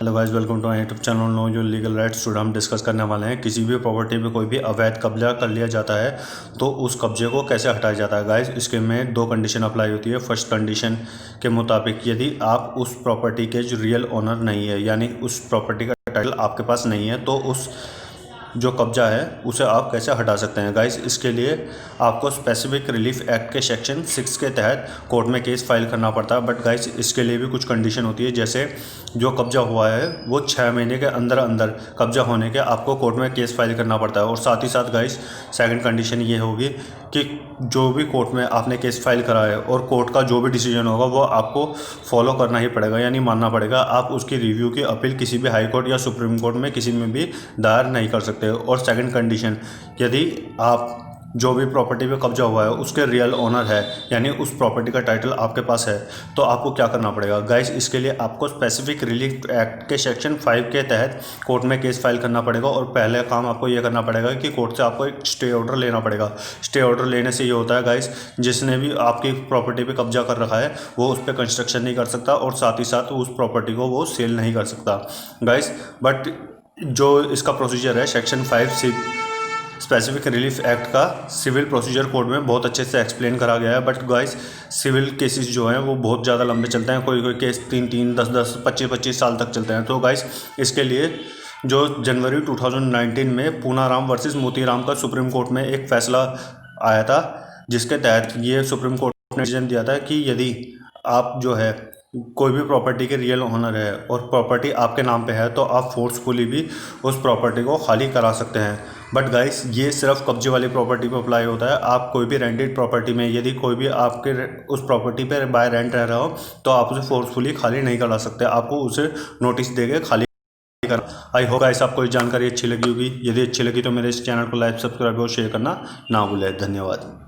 Hello guys, welcome to my YouTube channel know your legal rights. Today हम discuss करने वाले हैं किसी भी प्रॉपर्टी पे कोई भी अवैध कब्जा कर लिया जाता है तो उस कब्जे को कैसे हटाया जाता है। गाइस, इसके में दो कंडीशन अप्लाई होती है। फर्स्ट कंडीशन के मुताबिक यदि आप उस प्रॉपर्टी के जो रियल ओनर नहीं है, यानी उस प्रॉपर्टी का टाइटल आपके पास नहीं है, तो उस जो कब्जा है उसे आप कैसे हटा सकते हैं। गाइस, इसके लिए आपको स्पेसिफिक रिलीफ एक्ट के सेक्शन 6 के तहत कोर्ट में केस फाइल करना पड़ता है। बट गाइस, इसके लिए भी कुछ कंडीशन होती है। जैसे जो कब्जा हुआ है वो 6 महीने के अंदर अंदर कब्जा होने के आपको कोर्ट में केस फाइल करना पड़ता है। और साथ ही साथ गाइस, सेकंड कंडीशन ये होगी कि जो भी कोर्ट में आपने केस फाइल करा है और कोर्ट का जो भी डिसीजन होगा वो आपको फॉलो करना ही पड़ेगा, यानी मानना पड़ेगा। आप उसकी रिव्यू की अपील किसी भी हाई कोर्ट या सुप्रीम कोर्ट में किसी में भी दायर नहीं कर सकते। और सेकंड कंडीशन, यदि आप जो भी प्रॉपर्टी पे कब्जा हुआ है उसके रियल ओनर है, यानी उस प्रॉपर्टी का टाइटल आपके पास है, तो आपको क्या करना पड़ेगा। गाइस, इसके लिए आपको स्पेसिफिक रिलीफ एक्ट के सेक्शन 5 के तहत कोर्ट में केस फाइल करना पड़ेगा। और पहले काम आपको ये करना पड़ेगा कि कोर्ट से आपको एक स्टे ऑर्डर लेना पड़ेगा। स्टे ऑर्डर लेने से ये होता है गाइस, जिसने भी आपकी प्रॉपर्टी पे कब्जा कर रखा है वो उस पर कंस्ट्रक्शन नहीं कर सकता और साथ ही साथ उस प्रॉपर्टी को वो सेल नहीं कर सकता। गाइस, बट जो इसका प्रोसीजर है सेक्शन 5 स्पेसिफिक रिलीफ एक्ट का सिविल प्रोसीजर कोड में बहुत अच्छे से एक्सप्लेन करा गया है। बट गाइस, सिविल केसेस जो हैं वो बहुत ज़्यादा लंबे चलते हैं। कोई कोई केस 3-3, 10-10, 25-25 साल तक चलते हैं। तो गाइस, इसके लिए जो जनवरी 2019 में पूनाराम वर्सेस मोतीराम का सुप्रीम कोर्ट में एक फैसला आया था, जिसके तहत ये सुप्रीम कोर्ट ने डिसीजन दिया था कि यदि आप जो है कोई भी प्रॉपर्टी के रियल ओनर है और प्रॉपर्टी आपके नाम पे है तो आप फोर्सफुली भी उस प्रॉपर्टी को खाली करा सकते हैं। बट गाइस, ये सिर्फ कब्जे वाली प्रॉपर्टी पे अप्लाई होता है। आप कोई भी रेंटेड प्रॉपर्टी में यदि कोई भी आपके उस प्रॉपर्टी पे बाय रेंट रह रहा हो तो आप उसे फोर्सफुली खाली नहीं करा सकते, आपको उसे नोटिस देके खाली करना। आई होप गाइस आपको ये जानकारी अच्छी लगी होगी। यदि अच्छी लगी तो मेरे इस चैनल को लाइक, सब्सक्राइब और शेयर करना ना भूलें। धन्यवाद।